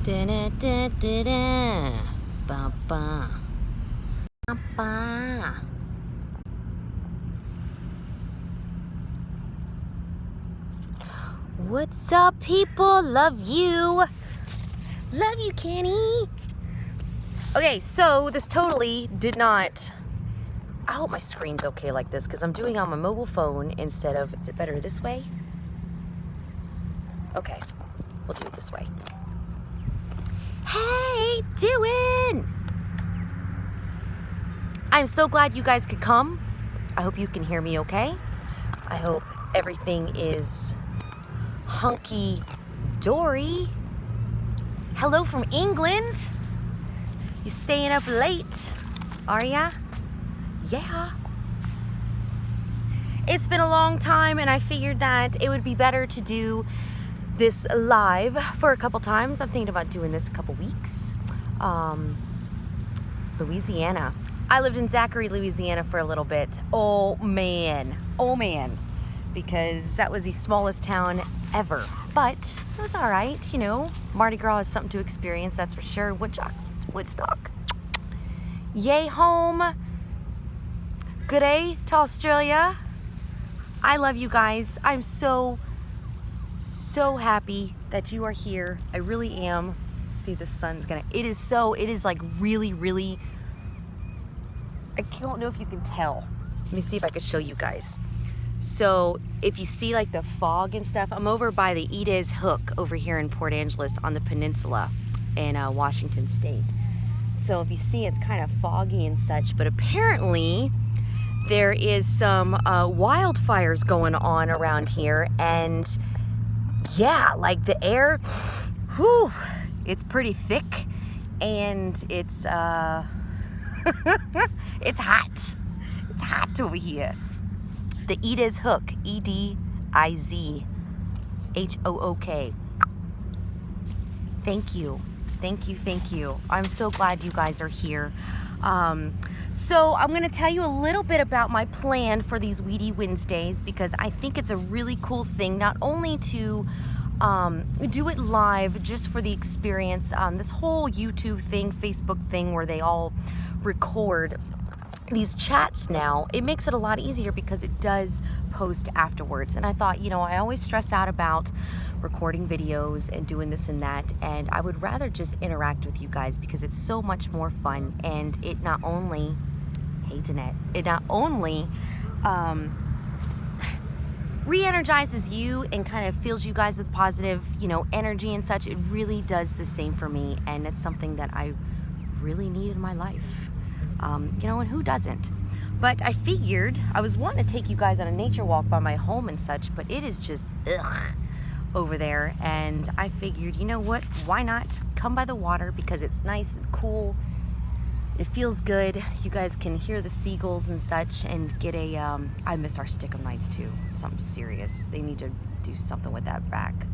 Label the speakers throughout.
Speaker 1: Da-da-da-da-da. Ba-ba. Ba-ba. What's up, people? Love you. Love you, Kenny. Okay, so this totally did not... I hope my screen's okay like this because I'm doing it on my mobile phone instead of... Is it better this way? Okay, we'll do it this way. Hey, doing? I'm so glad you guys could come. I hope you can hear me okay. I hope everything is hunky-dory. Hello from England. You staying up late, are ya? Yeah. It's been a long time and I figured that it would be better to do this live for a couple times. I'm thinking about doing this a couple weeks. Louisiana. I lived in Zachary, Louisiana for a little bit. Oh man, because that was the smallest town ever. But it was all right, you know. Mardi Gras is something to experience, that's for sure. Woodstock. Yay home. Good day to Australia. I love you guys. I'm so happy that you are here. I really am. See, the sun's gonna, it is like really, I don't know if you can tell. Let me see if I can show you guys. So if you see like the fog and stuff, I'm over by the Edith Hook over here in Port Angeles on the peninsula in Washington State. So if you see, it's kind of foggy and such, but apparently there is some wildfires going on around here, and yeah, like the air, whew, it's pretty thick, and it's it's hot. It's hot over here. The Edith Hook, E-D-I-Z-H-O-O-K. Thank you. I'm so glad you guys are here. So I'm going to tell you a little bit about my plan for these Weedy Wednesdays because I think it's a really cool thing, not only to do it live just for the experience, this whole YouTube thing, Facebook thing where they all record these chats now, it makes it a lot easier because it does post afterwards. And I thought, you know, I always stress out about recording videos and doing this and that, and I would rather just interact with you guys because it's so much more fun, and it not only, hey Danette, it not only re-energizes you and kind of fills you guys with positive, you know, energy and such, it really does the same for me, and it's something that I really need in my life. You know, and who doesn't? But I figured I was wanting to take you guys on a nature walk by my home and such, but it is just ugh over there, and I figured, you know what, why not come by the water because it's nice and cool, it feels good, you guys can hear the seagulls and such, and get a I miss our Stickum Nights too, something serious. They need to do something with that back.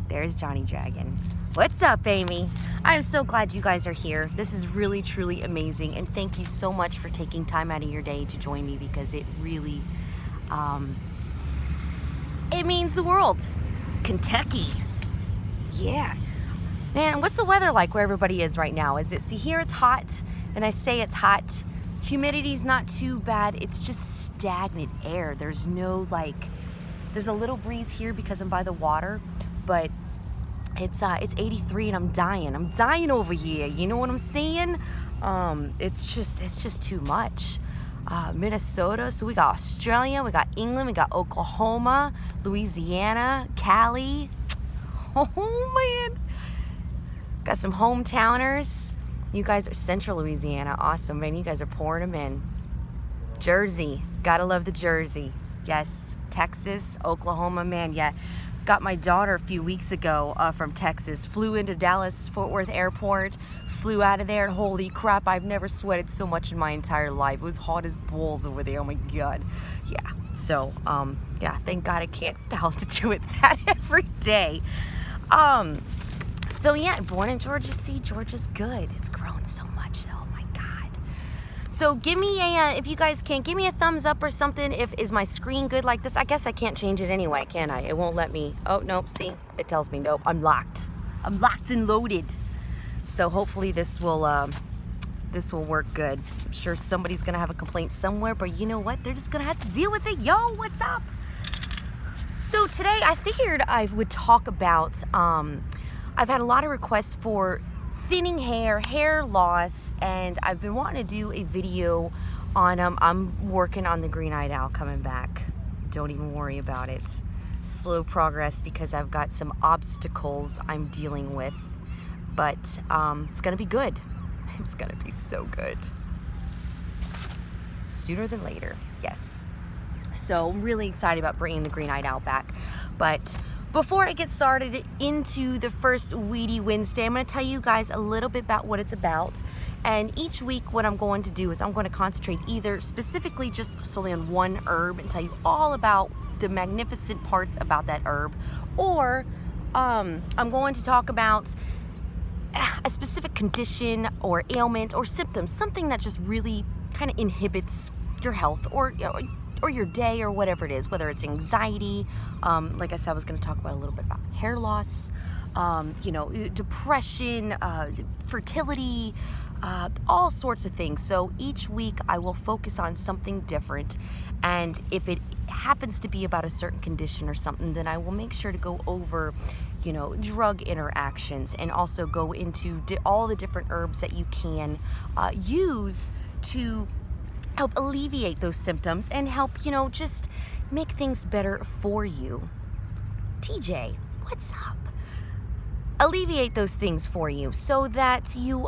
Speaker 1: There's Johnny Dragon. What's up, Amy? I'm so glad you guys are here. This is really, truly amazing, and thank you so much for taking time out of your day to join me because it really, it means the world. Kentucky. Yeah. Man, what's the weather like where everybody is right now? See, here it's hot, and I say it's hot. Humidity's not too bad. It's just stagnant air. There's no, like, there's a little breeze here because I'm by the water, but it's 83 and I'm dying over here. You know what I'm saying? It's just too much. Minnesota, so we got Australia, we got England, we got Oklahoma, Louisiana, Cali. Oh man, got some hometowners. You guys are Central Louisiana, awesome, man. You guys are pouring them in. Jersey, gotta love the Jersey. Yes, Texas, Oklahoma, man, yeah. Got my daughter a few weeks ago from Texas, flew into Dallas Fort Worth Airport, flew out of there, and holy crap, I've never sweated so much in my entire life. It was hot as balls over there, oh my God. Yeah, so, yeah, thank God I can't have to do it that every day. So yeah, born in Georgia. See, Georgia's good. It's grown so much, though, oh my God. So give me a, if you guys can, give me a thumbs up or something. Is my screen good like this? I guess I can't change it anyway, can I? It won't let me. Oh, nope, see, it tells me nope, I'm locked. I'm locked and loaded. So hopefully this will work good. I'm sure somebody's gonna have a complaint somewhere, but you know what? They're just gonna have to deal with it. Yo, what's up? So today I figured I would talk about, I've had a lot of requests for thinning hair, hair loss, and I've been wanting to do a video on I'm working on the green-eyed owl coming back. Don't even worry about it. Slow progress because I've got some obstacles I'm dealing with, but it's gonna be good. It's gonna be so good. Sooner than later, yes. So I'm really excited about bringing the green-eyed owl back. But before I get started into the first Weedy Wednesday, I'm gonna tell you guys a little bit about what it's about. And each week what I'm going to do is I'm going to concentrate either specifically just solely on one herb and tell you all about the magnificent parts about that herb, or I'm going to talk about a specific condition or ailment or symptom, something that just really kind of inhibits your health or your day or whatever it is, whether it's anxiety, like I said, I was going to talk about a little bit about hair loss, depression, fertility, all sorts of things. So each week I will focus on something different, and if it happens to be about a certain condition or something, then I will make sure to go over drug interactions and also go into all the different herbs that you can use to help alleviate those symptoms and help, just make things better for you. TJ, what's up? Alleviate those things for you so that you,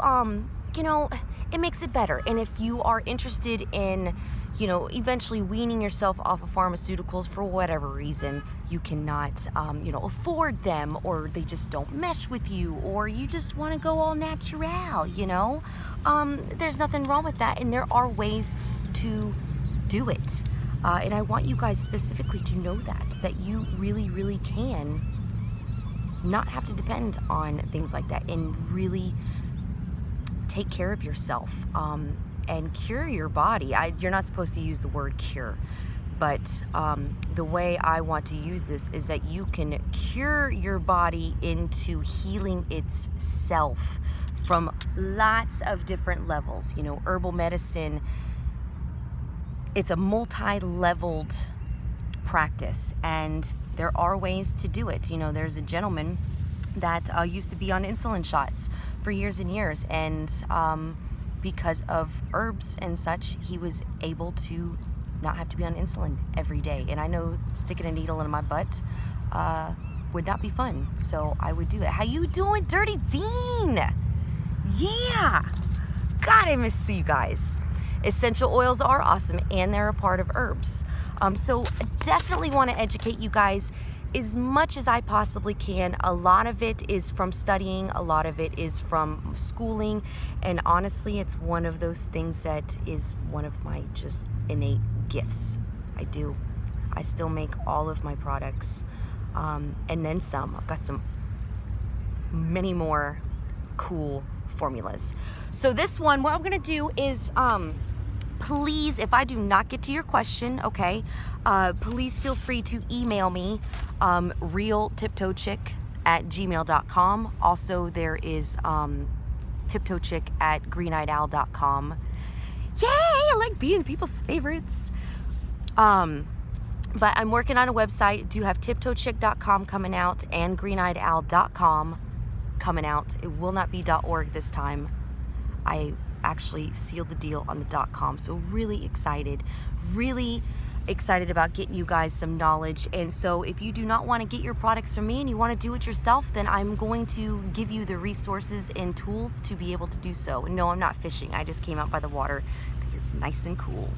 Speaker 1: it makes it better. And if you are interested in, eventually weaning yourself off of pharmaceuticals for whatever reason, you cannot, afford them, or they just don't mesh with you, or you just want to go all natural, there's nothing wrong with that. And there are ways to do it. And I want you guys specifically to know that you really, really can not have to depend on things like that and really take care of yourself and cure your body. You're not supposed to use the word cure, but the way I want to use this is that you can cure your body into healing itself from lots of different levels. Herbal medicine, it's a multi-leveled practice, and there are ways to do it. There's a gentleman that used to be on insulin shots for years and years, and because of herbs and such, he was able to not have to be on insulin every day. And I know sticking a needle in my butt would not be fun, so I would do it. How you doing, Dirty Dean? Yeah, God, I miss you guys. Essential oils are awesome, and they're a part of herbs. So I definitely want to educate you guys as much as I possibly can. A lot of it is from studying, a lot of it is from schooling, and honestly, it's one of those things that is one of my just innate gifts. I still make all of my products, and then some. I've got many more cool formulas. So this one, what I'm gonna do is, please, if I do not get to your question, okay, please feel free to email me, realtiptoechick@gmail.com. Also, there is TipToeChick@greeneyedowl.com. Yay, I like being people's favorites. But I'm working on a website. I do have TipToeChick.com coming out and greeneyedowl.com coming out. It will not be .org this time. I actually sealed the deal on the .com, so really excited about getting you guys some knowledge. And so if you do not want to get your products from me and you want to do it yourself, then I'm going to give you the resources and tools to be able to do so. And no, I'm not fishing. I just came out by the water because it's nice and cool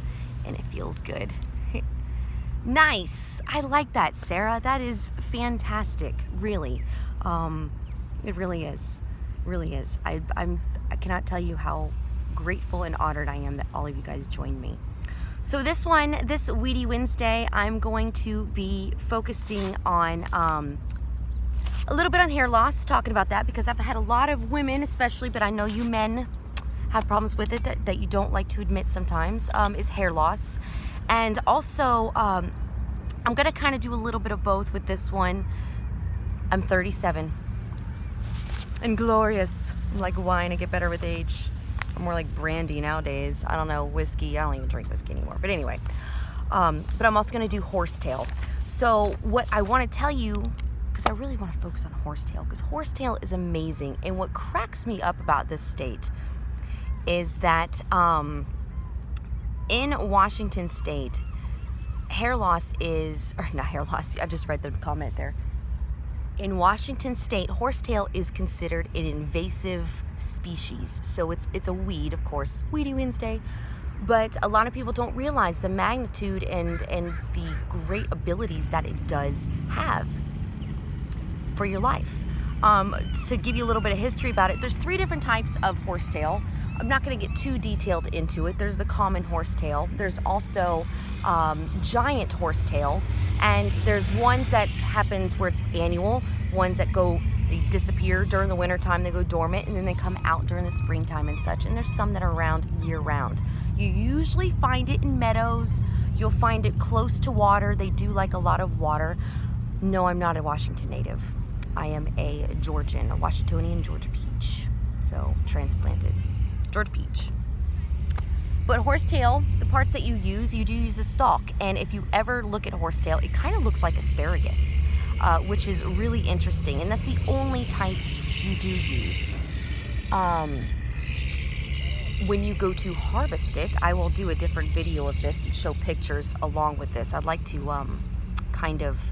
Speaker 1: and it feels good. Nice. I like that, Sarah. That is fantastic. Really. It really is. Really is. I cannot tell you how grateful and honored I am that all of you guys joined me. So this Weedy Wednesday, I'm going to be focusing on a little bit on hair loss, talking about that because I've had a lot of women especially, but I know you men have problems with it that you don't like to admit sometimes, is hair loss. And also, I'm going to kind of do a little bit of both with this one. I'm 37. and glorious. I'm like wine, I get better with age. I'm more like brandy nowadays. I don't know, whiskey. I don't even drink whiskey anymore. But anyway, but I'm also gonna do horsetail. So what I wanna tell you, because I really wanna focus on horsetail, because horsetail is amazing. And what cracks me up about this state is that in Washington state, hair loss is, or not hair loss, I just read the comment there. In Washington state, horsetail is considered an invasive species. So it's a weed, of course, Weedy Wednesday. But a lot of people don't realize the magnitude and the great abilities that it does have for your life. To give you a little bit of history about it, there's 3 different types of horsetail. I'm not going to get too detailed into it. There's the common horsetail. There's also giant horsetail, and there's ones that happens where it's annual, ones that they disappear during the wintertime, they go dormant, and then they come out during the springtime and such. And there's some that are around year round. You usually find it in meadows. You'll find it close to water. They do like a lot of water. No, I'm not a Washington native. I am a Georgian, a Washingtonian Georgia peach. So transplanted. Georgia peach. But horsetail, the parts that you do use a stalk. And if you ever look at horsetail, it kind of looks like asparagus, which is really interesting. And that's the only type you do use. When you go to harvest it, I will do a different video of this and show pictures along with this. I'd like to kind of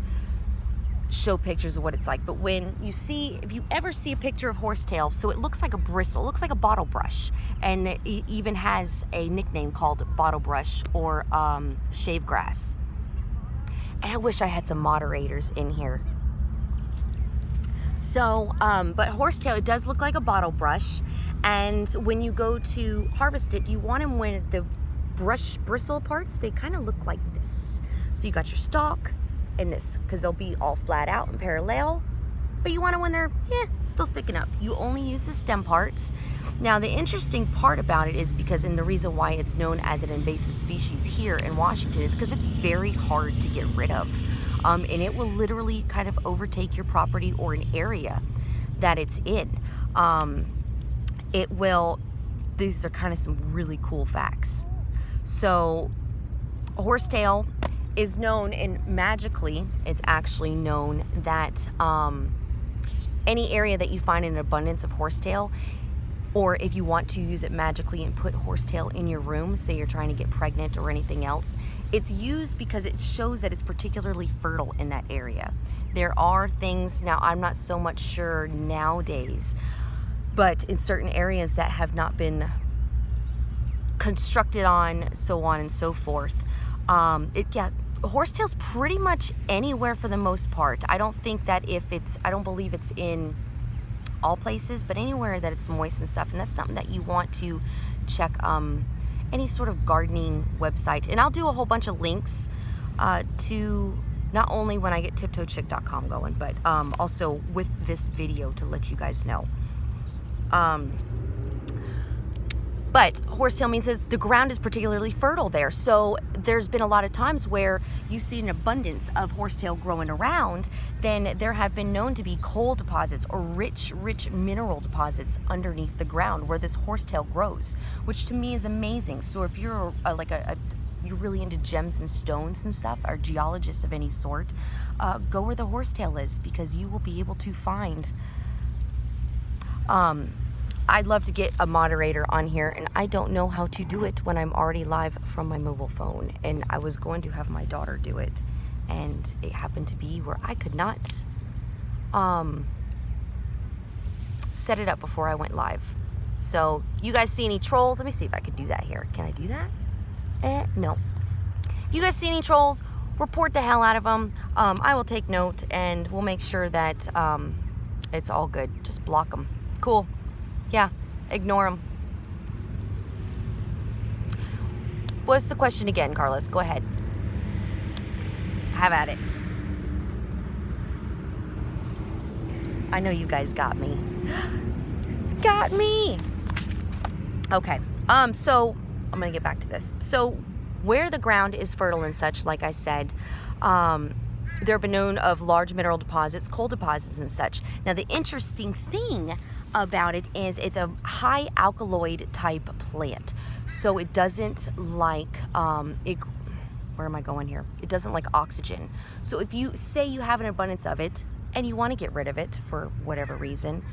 Speaker 1: show pictures of what it's like. But when you see, if you ever see a picture of horsetail, so it looks like a bristle, it looks like a bottle brush, and it even has a nickname called bottle brush or shave grass. And I wish I had some moderators in here. So, but horsetail, it does look like a bottle brush, and when you go to harvest it, you want them when the bristle parts, they kind of look like this. So you got your stalk and this, because they'll be all flat out and parallel, but you want it when they're still sticking up. You only use the stem parts. Now the interesting part about it is because, and the reason why it's known as an invasive species here in Washington is because it's very hard to get rid of, and it will literally kind of overtake your property or an area that it's in. It will, these are kind of some really cool facts. So horsetail is known, and magically it's actually known that any area that you find an abundance of horsetail, or if you want to use it magically and put horsetail in your room, say you're trying to get pregnant or anything else, it's used because it shows that it's particularly fertile in that area. There are things, now I'm not so much sure nowadays, but in certain areas that have not been constructed on and so forth, horsetail's pretty much anywhere for the most part. I don't think that I don't believe it's in all places, but anywhere that it's moist and stuff. And that's something that you want to check any sort of gardening website. And I'll do a whole bunch of links to not only when I get TipToeChick.com going, but also with this video to let you guys know. But horsetail means that the ground is particularly fertile there. So there's been a lot of times where you see an abundance of horsetail growing around. Then there have been known to be coal deposits or rich mineral deposits underneath the ground where this horsetail grows, which to me is amazing. So if you're you're really into gems and stones and stuff, or geologists of any sort, go where the horsetail is, because you will be able to find I'd love to get a moderator on here, and I don't know how to do it when I'm already live from my mobile phone. And I was going to have my daughter do it, and it happened to be where I could not set it up before I went live. So you guys see any trolls? Let me see if I can do that here. Can I do that? No. You guys see any trolls? Report the hell out of them. I will take note, and we'll make sure that it's all good. Just block them. Cool. Yeah, ignore them. What's the question again, Carlos? Go ahead. Have at it. I know you guys got me. Got me! Okay, so I'm gonna get back to this. So where the ground is fertile and such, like I said, there have been known of large mineral deposits, coal deposits and such. Now the interesting thing about it is it's a high alkaloid type plant. So it doesn't like, where am I going here? It doesn't like oxygen. So if you say you have an abundance of it and you want to get rid of it for whatever reason,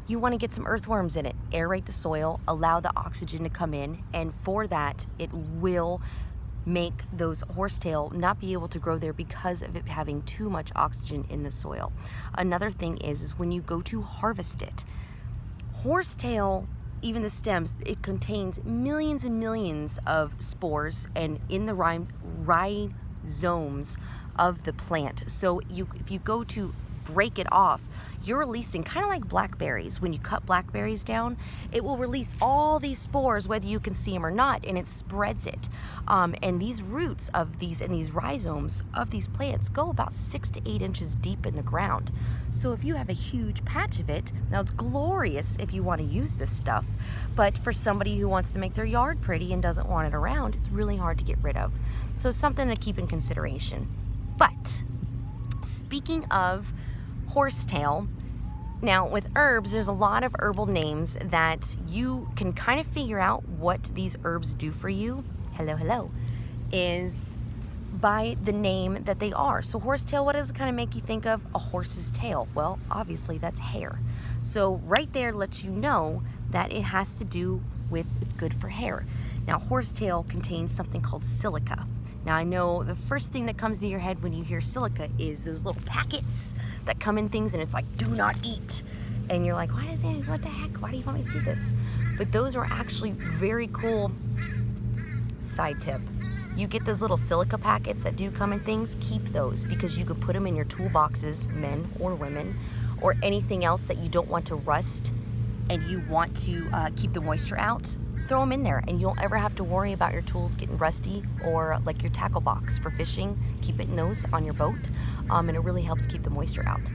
Speaker 1: you want to get some earthworms in it, aerate the soil, allow the oxygen to come in, and for that, it will make those horsetail not be able to grow there because of it having too much oxygen in the soil. Another thing is when you go to harvest it, horsetail, even the stems, it contains millions and millions of spores and in the rhizomes of the plant. So if you go to break it off, you're releasing, kind of like blackberries. When you cut blackberries down, it will release all these spores, whether you can see them or not, and it spreads it. And these roots of these and these rhizomes of these plants go about 6 to 8 inches deep in the ground. So if you have a huge patch of it, now it's glorious if you want to use this stuff, but for somebody who wants to make their yard pretty and doesn't want it around, it's really hard to get rid of. So something to keep in consideration. But speaking of horsetail, now with herbs, there's a lot of herbal names that you can kind of figure out what these herbs do for you. Hello, is by the name that they are. So horsetail, what does it kind of make you think of? A horse's tail. Well, obviously that's hair. So right there lets you know that it has to do with, it's good for hair. Now horsetail contains something called silica. Now I know the first thing that comes to your head when you hear silica is those little packets that come in things and it's like, do not eat. And you're like, what the heck? Why do you want me to do this? But those are actually very cool. Side tip. You get those little silica packets that do come in things, keep those because you can put them in your toolboxes, men or women, or anything else that you don't want to rust and you want to keep the moisture out. Throw them in there and you don't ever have to worry about your tools getting rusty, or like your tackle box for fishing, keep it in those on your boat, and it really helps keep the moisture out.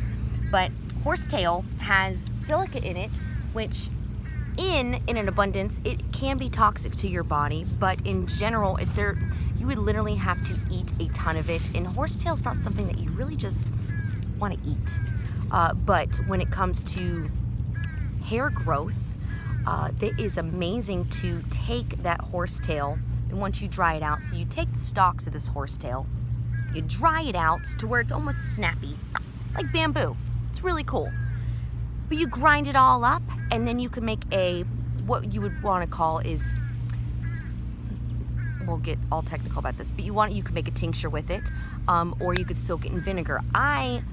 Speaker 1: But horsetail has silica in it, which in an abundance, it can be toxic to your body, but in general, you would literally have to eat a ton of it, and horsetail is not something that you really just want to eat. But when it comes to hair growth, it is amazing to take that horsetail, and once you dry it out, so you take the stalks of this horsetail, you dry it out to where it's almost snappy, like bamboo. It's really cool. But you grind it all up, and then you can make what you would want to call is, we'll get all technical about this, but you can make a tincture with it, or you could soak it in vinegar. I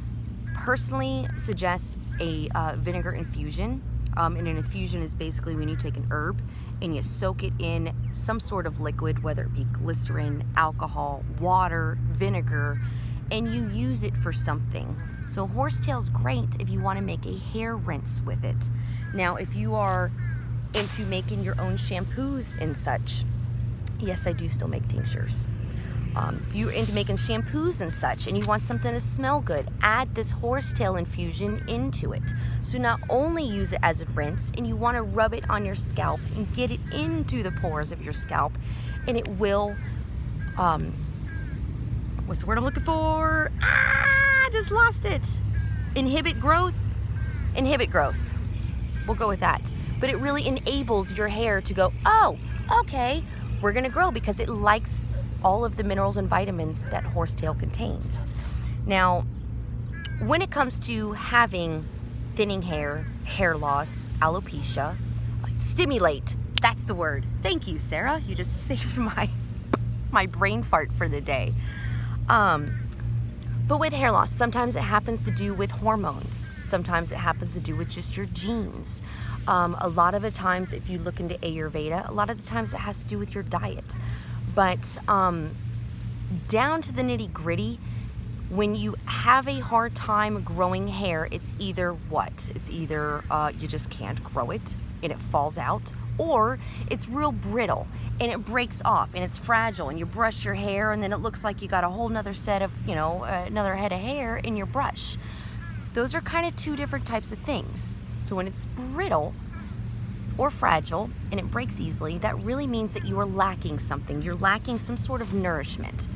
Speaker 1: personally suggest a vinegar infusion. And an infusion is basically when you take an herb and you soak it in some sort of liquid, whether it be glycerin, alcohol, water, vinegar, and you use it for something. So horsetail's great if you want to make a hair rinse with it. Now, if you are into making your own shampoos and such, yes, I do still make tinctures. If you're into making shampoos and such and you want something to smell good, add this horsetail infusion into it. So not only use it as a rinse, and you want to rub it on your scalp and get it into the pores of your scalp, and it will, what's the word I'm looking for? I just lost it. Inhibit growth. We'll go with that. But it really enables your hair to go, oh, okay, we're gonna grow, because it likes all of the minerals and vitamins that horsetail contains. Now, when it comes to having thinning hair, hair loss, alopecia, stimulate, that's the word. Thank you, Sarah. You just saved my brain fart for the day. But with hair loss, sometimes it happens to do with hormones. Sometimes it happens to do with just your genes. A lot of the times, if you look into Ayurveda, a lot of the times it has to do with your diet. But down to the nitty-gritty, when you have a hard time growing hair, it's either what? It's either you just can't grow it and it falls out, or it's real brittle and it breaks off and it's fragile, and you brush your hair and then it looks like you got a whole nother set of, another head of hair in your brush. Those are kind of two different types of things. So when it's brittle or fragile and it breaks easily, that really means that you are lacking something. You're lacking some sort of nourishment.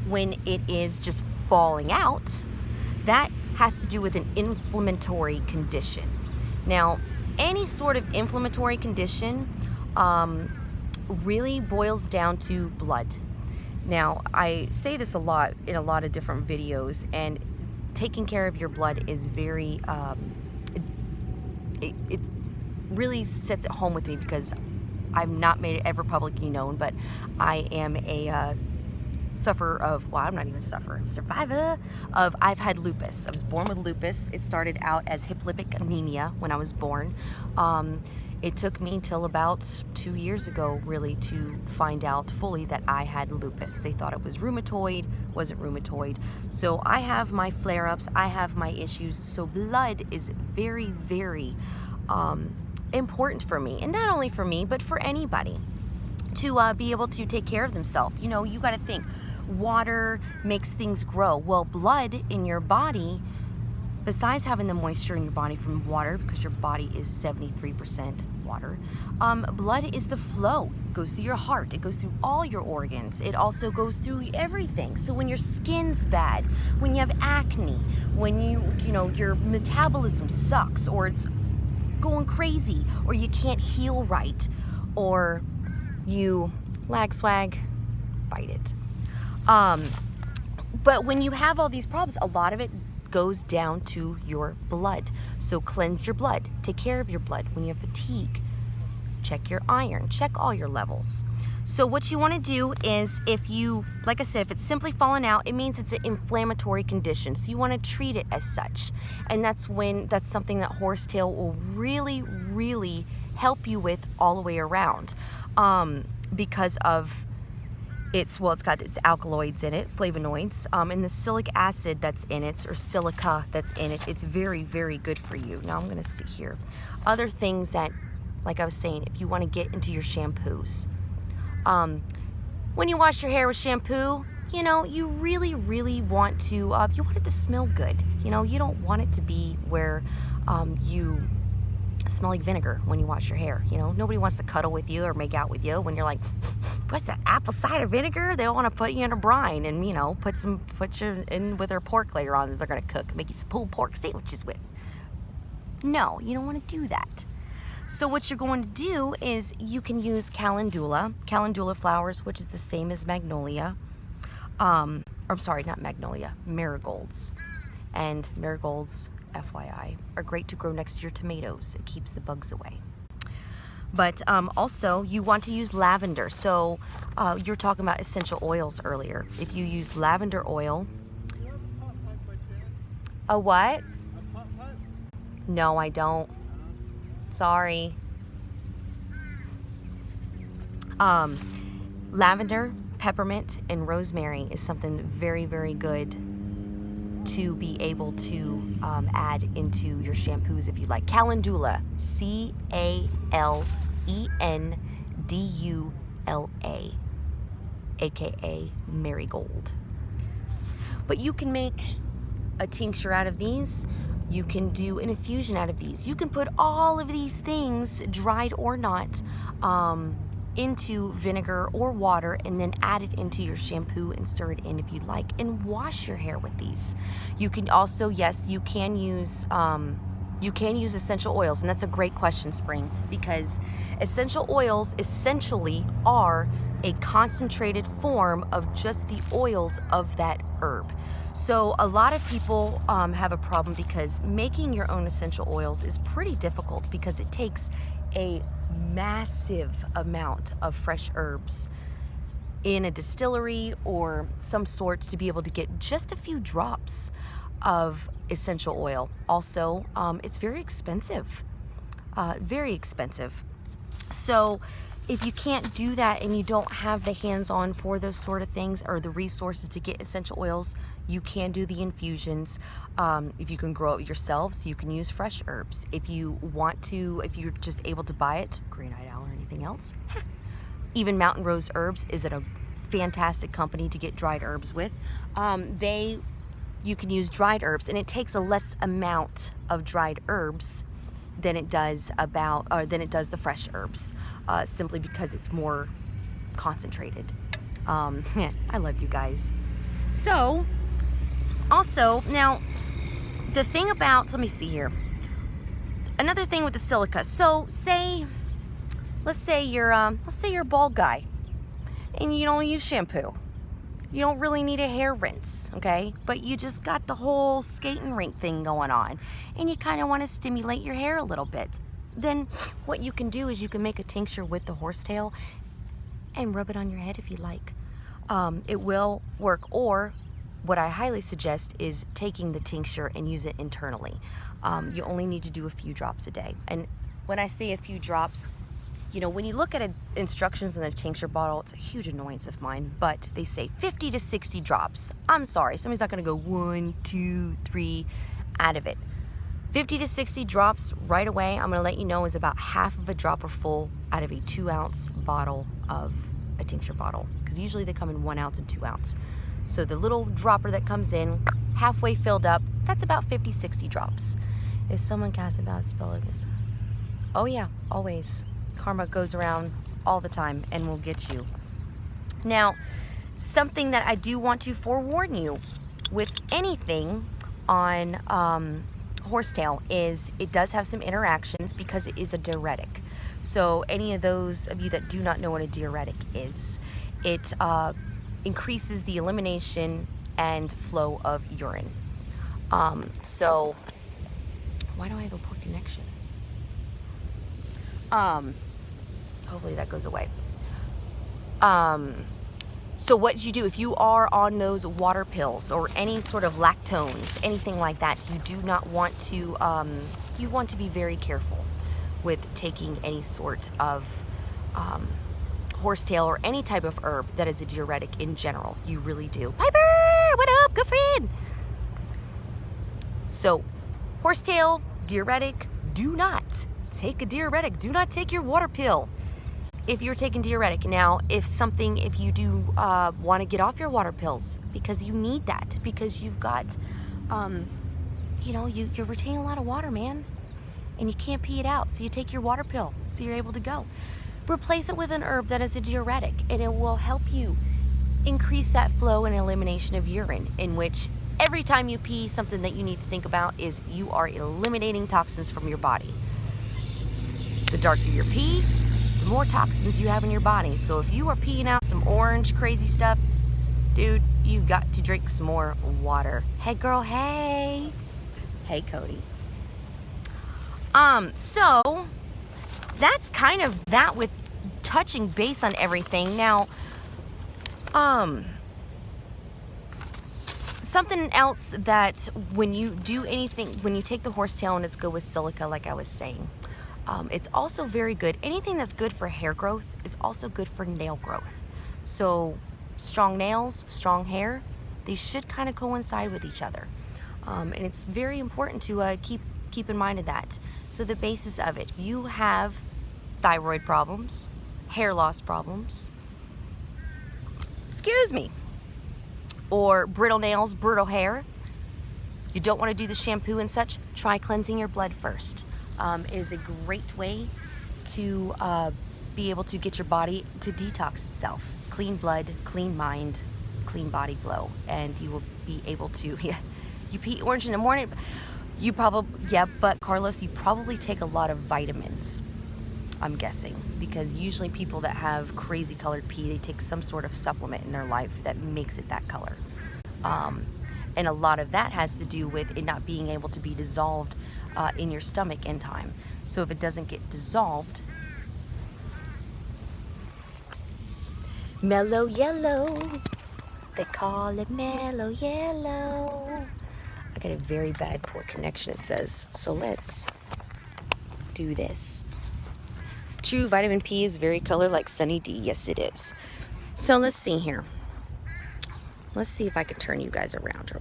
Speaker 1: When it is just falling out, that has to do with an inflammatory condition. Now, any sort of inflammatory condition really boils down to blood. Now, I say this a lot in a lot of different videos, and taking care of your blood is very, it really sets it home with me, because I've not made it ever publicly known, but I am a sufferer of, well, I'm not even a sufferer, I'm a survivor of, I've had lupus. I was born with lupus. It started out as hemoliptic anemia when I was born. It took me till about 2 years ago, really, to find out fully that I had lupus. They thought it was rheumatoid, wasn't rheumatoid. So I have my flare-ups, I have my issues. So blood is very, very important for me. And not only for me, but for anybody to be able to take care of themselves. You know, you got to think, water makes things grow. Well, blood in your body, besides having the moisture in your body from water, because your body is 73% water, blood is the flow. It goes through your heart. It goes through all your organs. It also goes through everything. So when your skin's bad, when you have acne, when you know, your metabolism sucks, or it's going crazy, or you can't heal right, or you lag swag, bite it. But when you have all these problems, a lot of it goes down to your blood. So cleanse your blood, take care of your blood. When you have fatigue, check your iron, check all your levels. So what you want to do is, if you, like I said, if it's simply falling out, it means it's an inflammatory condition. So you want to treat it as such. And that's something that Horsetail will really, really help you with all the way around. Because of it's got its alkaloids in it, flavonoids, and the silic acid that's in it, or silica that's in it. It's very, very good for you. Now I'm gonna see here. Other things that, like I was saying, if you wanna get into your shampoos. When you wash your hair with shampoo, you know, you really, really want to, you want it to smell good. You know, you don't want it to be where you smell like vinegar when you wash your hair. You know, nobody wants to cuddle with you or make out with you when you're like, what's that, apple cider vinegar? They want to put you in a brine and, you know, put you in with their pork later on that they're going to cook, make you some pulled pork sandwiches with. No, you don't want to do that. So what you're going to do is you can use calendula flowers, which is the same as magnolia. I'm sorry, not magnolia, marigolds. And marigolds, FYI, are great to grow next to your tomatoes. It keeps the bugs away. But also, you want to use lavender. So you're talking about essential oils earlier. If you use lavender oil. A what? No, I don't. Sorry. Lavender, peppermint, and rosemary is something very, very good to be able to add into your shampoos if you like. Calendula, C-A-L-E-N-D-U-L-A, aka marigold. But you can make a tincture out of these. You can do an infusion out of these. You can put all of these things, dried or not, into vinegar or water, and then add it into your shampoo and stir it in if you'd like, and wash your hair with these. You can also, yes, you can use essential oils, and that's a great question, Spring, because essential oils essentially are a concentrated form of just the oils of that herb. So a lot of people have a problem because making your own essential oils is pretty difficult, because it takes a massive amount of fresh herbs in a distillery or some sorts to be able to get just a few drops of essential oil. Also, it's very expensive, very expensive. So if you can't do that and you don't have the hands-on for those sort of things or the resources to get essential oils, you can do the infusions. If you can grow it yourselves, you can use fresh herbs. If you want to, if you're just able to buy it, green-eyed owl or anything else, even Mountain Rose Herbs is a fantastic company to get dried herbs with. You can use dried herbs, and it takes a less amount of dried herbs than it does the fresh herbs, simply because it's more concentrated. I love you guys. So, also, now, the thing about, let me see here. Another thing with the silica. So let's say you're a bald guy and you don't use shampoo. You don't really need a hair rinse, okay? But you just got the whole skating rink thing going on and you kind of want to stimulate your hair a little bit. Then what you can do is you can make a tincture with the horsetail and rub it on your head if you like. It will work. Or what I highly suggest is taking the tincture and use it internally. You only need to do a few drops a day. And when I say a few drops, you know, when you look at instructions in the tincture bottle, it's a huge annoyance of mine, but they say 50 to 60 drops. I'm sorry, somebody's not gonna go 1, 2, 3 out of it. 50 to 60 drops right away, I'm gonna let you know, is about half of a dropper full out of a 2-ounce bottle of a tincture bottle, because usually they come in 1 ounce and 2 ounce. So the little dropper that comes in, halfway filled up, that's about 50, 60 drops. Is someone casting about spells? Oh yeah, always. Karma goes around all the time and will get you. Now, something that I do want to forewarn you with anything on horsetail is it does have some interactions because it is a diuretic. So any of those of you that do not know what a diuretic is, it increases the elimination and flow of urine. So why do I have a poor connection? Hopefully that goes away. So what you do if you are on those water pills or any sort of lactones, anything like that, you do not want to, you want to be very careful with taking any sort of horsetail or any type of herb that is a diuretic in general. You really do. Piper, what up, good friend? So horsetail, diuretic, do not take a diuretic. Do not take your water pill if you're taking diuretic. Now, if you do want to get off your water pills because you need that, because you've got, you know, you're retaining a lot of water, man, and you can't pee it out, so you take your water pill so you're able to go. Replace it with an herb that is a diuretic, and it will help you increase that flow and elimination of urine, in which every time you pee, something that you need to think about is you are eliminating toxins from your body. The darker your pee, the more toxins you have in your body. So if you are peeing out some orange crazy stuff, dude, you got to drink some more water. Hey girl, hey. Hey Cody. So that's kind of that with touching base on everything. Now, something else that when you do anything, when you take the horsetail and it's good with silica, like I was saying, it's also very good. Anything that's good for hair growth is also good for nail growth. So strong nails, strong hair, they should kind of coincide with each other. And it's very important to keep in mind of that. So the basis of it, you have thyroid problems, hair loss problems, excuse me, or brittle nails, brittle hair. You don't want to do the shampoo and such, try cleansing your blood first. It is a great way to be able to get your body to detox itself. Clean blood, clean mind, clean body flow, and you will be able to, yeah, you pee orange in the morning, you probably, yeah, but Carlos, you probably take a lot of vitamins, I'm guessing, because usually people that have crazy colored pee, they take some sort of supplement in their life that makes it that color. And a lot of that has to do with it not being able to be dissolved in your stomach in time. So if it doesn't get dissolved, mellow yellow, they call it mellow yellow. I got a very bad poor connection, it says, so let's do this. True, vitamin P is very color like Sunny D. Yes, it is. So let's see here. Let's see if I can turn you guys around.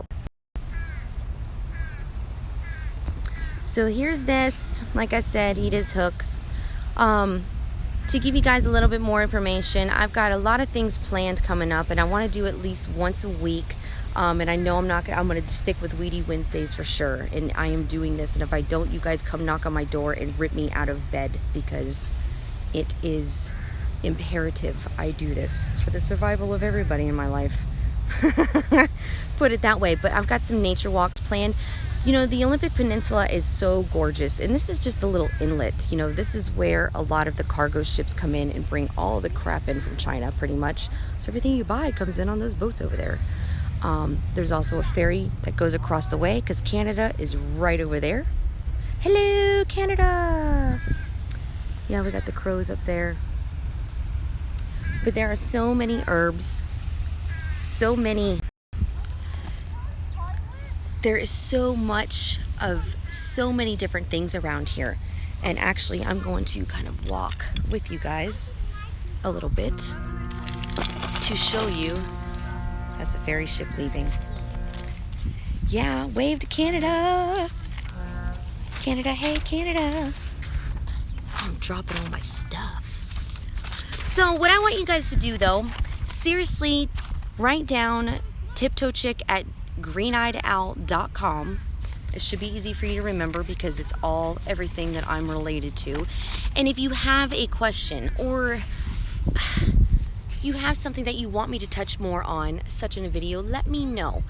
Speaker 1: So here's this, like I said, eat his hook. To give you guys a little bit more information, I've got a lot of things planned coming up, and I want to do at least once a week. And I know I'm going to stick with Weedy Wednesdays for sure, and I am doing this, and if I don't, you guys come knock on my door and rip me out of bed, because it is imperative I do this for the survival of everybody in my life. Put it that way. But I've got some nature walks planned. You know, the Olympic Peninsula is so gorgeous, and this is just a little inlet. You know, this is where a lot of the cargo ships come in and bring all the crap in from China, pretty much. So everything you buy comes in on those boats over there. There's also a ferry that goes across the way because Canada is right over there. Hello, Canada! Yeah, we got the crows up there. But there are so many herbs, so many. There is so much of so many different things around here. And actually, I'm going to kind of walk with you guys a little bit to show you. That's the ferry ship leaving. Yeah, wave to Canada. Canada, hey, Canada. I'm dropping all my stuff. So what I want you guys to do, though, seriously, write down TipToeChick at greeneyedowl.com. It should be easy for you to remember because it's all everything that I'm related to. And if you have a question or you have something that you want me to touch more on, such in a video, let me know.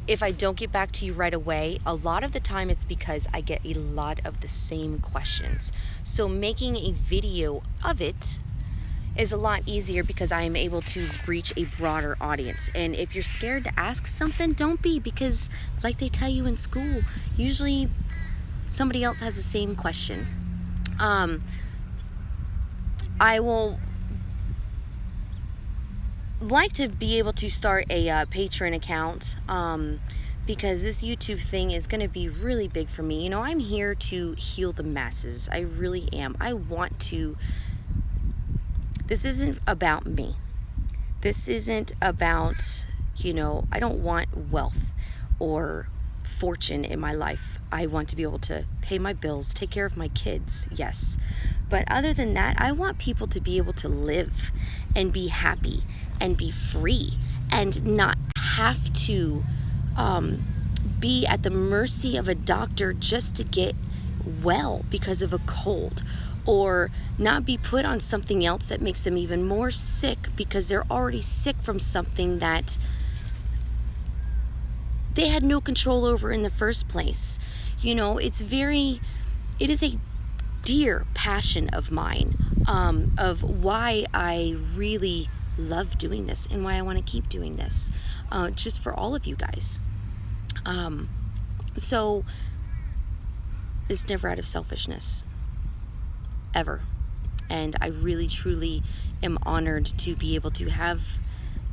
Speaker 1: If I don't get back to you right away, a lot of the time it's because I get a lot of the same questions. So making a video of it is a lot easier because I am able to reach a broader audience. And if you're scared to ask something, don't be, because like they tell you in school, usually somebody else has the same question. I will like to be able to start a Patreon account because this YouTube thing is going to be really big for me. You know, I'm here to heal the masses. I really am. I want to. This isn't about me. This isn't about, you know, I don't want wealth or fortune in my life. I want to be able to pay my bills, take care of my kids, yes. But other than that, I want people to be able to live and be happy and be free and not have to be at the mercy of a doctor just to get well because of a cold, or not be put on something else that makes them even more sick because they're already sick from something that they had no control over in the first place. You know, it is a dear passion of mine, of why I really love doing this and why I want to keep doing this, just for all of you guys. So it's never out of selfishness, ever. And I really, truly am honored to be able to have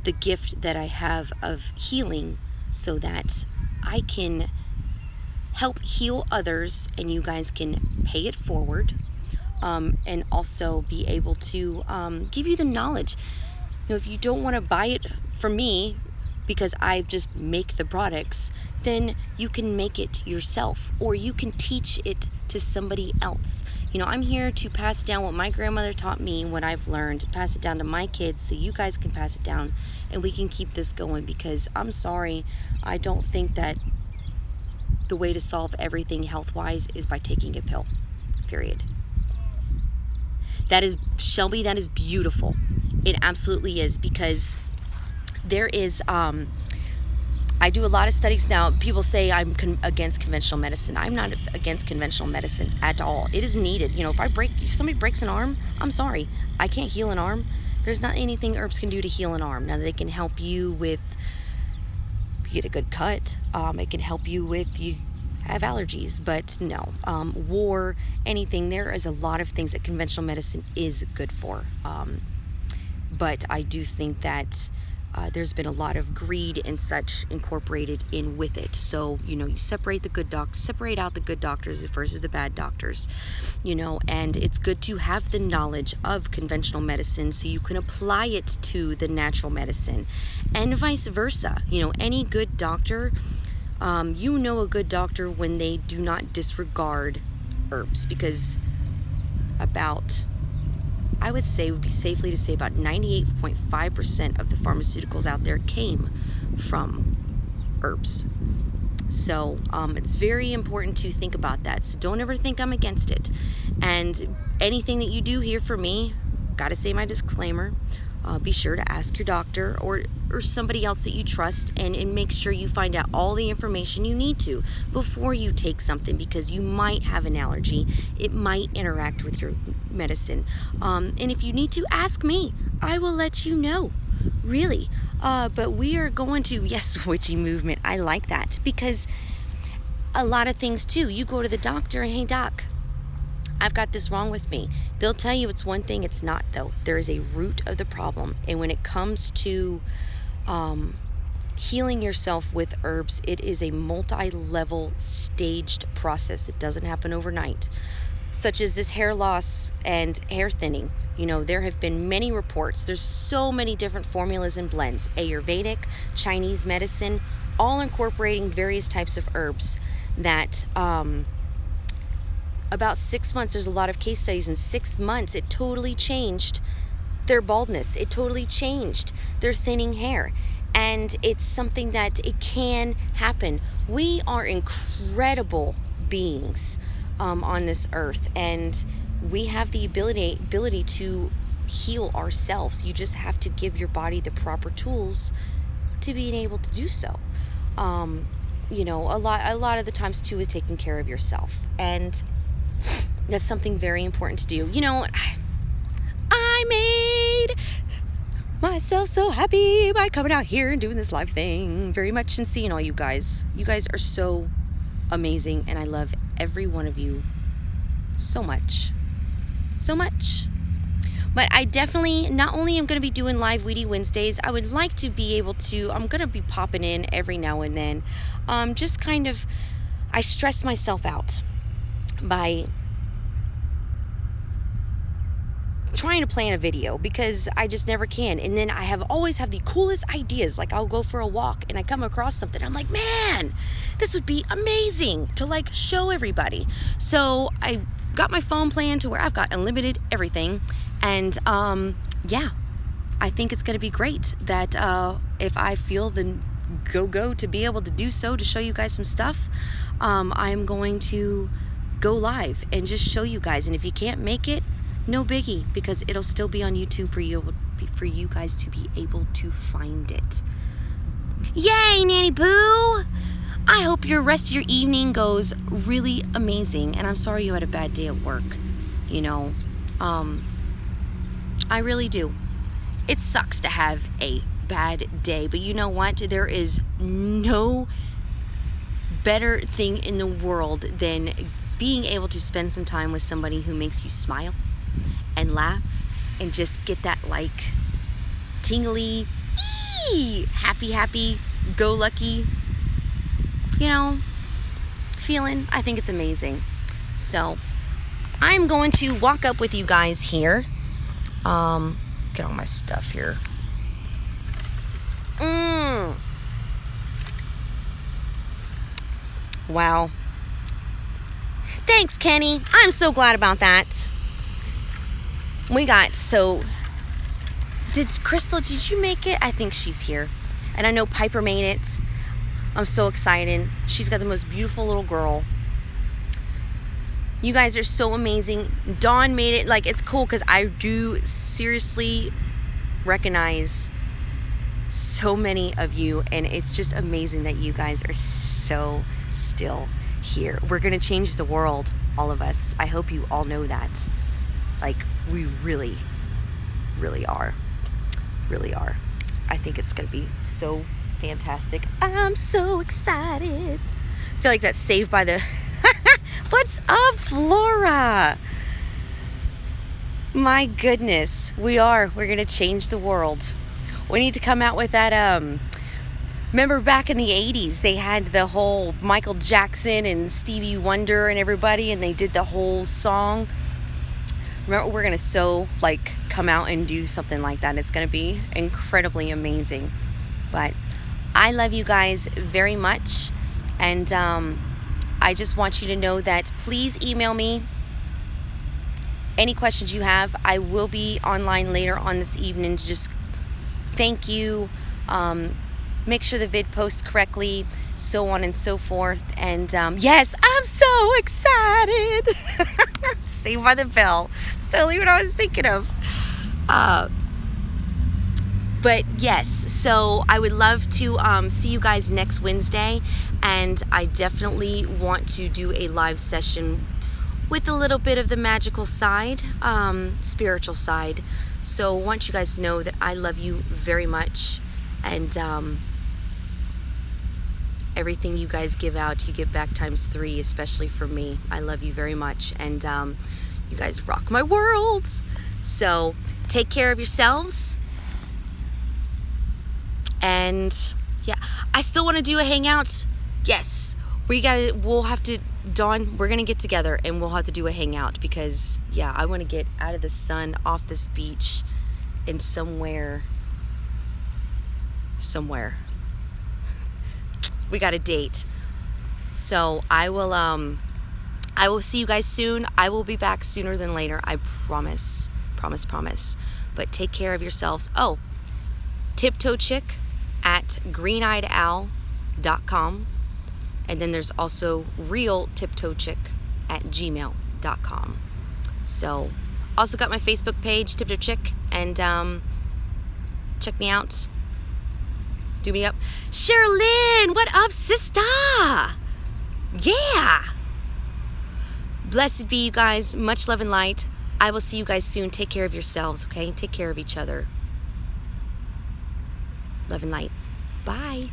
Speaker 1: the gift that I have of healing so that I can help heal others and you guys can pay it forward, and also be able to give you the knowledge. You know, if you don't want to buy it from me because I just make the products, then you can make it yourself, or you can teach it to somebody else. You know, I'm here to pass down what my grandmother taught me, what I've learned, pass it down to my kids so you guys can pass it down and we can keep this going, because I'm sorry, I don't think that the way to solve everything health-wise is by taking a pill, period. That is, Shelby, that is beautiful. It absolutely is, because there is, I do a lot of studies now. People say I'm against conventional medicine. I'm not against conventional medicine at all. It is needed. You know, if somebody breaks an arm, I'm sorry, I can't heal an arm. There's not anything herbs can do to heal an arm. Now, they can help you with, you get a good cut. It can help you with, you have allergies, but no, war, anything. There is a lot of things that conventional medicine is good for. But I do think that there's been a lot of greed and such incorporated in with it. So, you know, you separate out the good doctors versus the bad doctors, you know, and it's good to have the knowledge of conventional medicine so you can apply it to the natural medicine, and vice versa. You know, any good doctor, you know a good doctor when they do not disregard herbs, because I would say, would be safely to say about 98.5% of the pharmaceuticals out there came from herbs. So it's very important to think about that. So don't ever think I'm against it. And anything that you do hear from me, gotta say my disclaimer, be sure to ask your doctor or somebody else that you trust, and make sure you find out all the information you need to before you take something, because you might have an allergy. It might interact with your medicine. And if you need to, ask me. I will let you know. Really. But we are going to, yes, witchy movement. I like that, because a lot of things too, you go to the doctor and, hey doc, I've got this wrong with me. They'll tell you it's one thing, it's not though. There is a root of the problem. And when it comes to healing yourself with herbs, it is a multi-level staged process. It doesn't happen overnight. Such as this hair loss and hair thinning. You know, there have been many reports. There's so many different formulas and blends. Ayurvedic, Chinese medicine, all incorporating various types of herbs that about 6 months, there's a lot of case studies. In 6 months, it totally changed their baldness. It totally changed their thinning hair. And it's something that it can happen. We are incredible beings on this earth, and we have the ability to heal ourselves. You just have to give your body the proper tools to being able to do so. You know, a lot of the times too is taking care of yourself, and that's something very important to do. You know, I made myself so happy by coming out here and doing this live thing very much, and seeing all you guys. You guys are so amazing, and I love every one of you so much. So much. But I definitely, not only am going to be doing live Weedy Wednesdays, I would like to be able to, I'm going to be popping in every now and then. Just kind of, I stress myself out by trying to plan a video, because I just never can. And then I always have the coolest ideas. Like, I'll go for a walk and I come across something, I'm like, man, this would be amazing to like show everybody. So I got my phone plan to where I've got unlimited everything. And yeah, I think it's going to be great that if I feel the go to be able to do so, to show you guys some stuff, I'm going to go live and just show you guys. And if you can't make it, no biggie, because it'll still be on YouTube for you guys to be able to find it. Yay, Nanny Boo! I hope your rest of your evening goes really amazing. And I'm sorry you had a bad day at work. You know, I really do. It sucks to have a bad day, but you know what? There is no better thing in the world than being able to spend some time with somebody who makes you smile and laugh and just get that like tingly, happy, go lucky, you know, feeling. I think it's amazing. So I'm going to walk up with you guys here. Get all my stuff here. Wow. Thanks, Kenny. I'm so glad about that. Crystal, did you make it? I think she's here. And I know Piper made it. I'm so excited. She's got the most beautiful little girl. You guys are so amazing. Dawn made it. Like, it's cool because I do seriously recognize so many of you, and it's just amazing that you guys are so still here. We're gonna change the world, all of us. I hope you all know that. Like, we really are. Really are. I think it's gonna be so fantastic. I'm so excited. I feel like that's Saved by the What's up, Flora? My goodness, we're gonna change the world. We need to come out with that, remember back in the 80s, they had the whole Michael Jackson and Stevie Wonder and everybody, and they did the whole song. Remember, we're gonna come out and do something like that. It's gonna be incredibly amazing. But I love you guys very much, and I just want you to know that please email me any questions you have. I will be online later on this evening to just thank you, make sure the vid posts correctly, so on and so forth. And yes, I'm so excited. Saved by the Bell. It's totally what I was thinking of. But yes, so I would love to see you guys next Wednesday, and I definitely want to do a live session with a little bit of the magical side, spiritual side. So I want you guys to know that I love you very much, and everything you guys give out, you give back ×3, especially for me. I love you very much, and you guys rock my world. So take care of yourselves. And yeah, I still want to do a hangout. Yes, we'll have to, Dawn, we're gonna get together and we'll have to do a hangout, because yeah, I want to get out of the sun, off this beach, and somewhere. We got a date. So I will see you guys soon. I will be back sooner than later. I promise. But take care of yourselves. Oh, TipToeChick at greeneyedowl.com, and then there's also real TipToeChick at gmail.com. So also got my Facebook page, TipToeChick, and check me out. Do me up. Sherilyn, what up, sister? Yeah. Blessed be you guys. Much love and light. I will see you guys soon. Take care of yourselves, okay? Take care of each other. Love and light. Bye.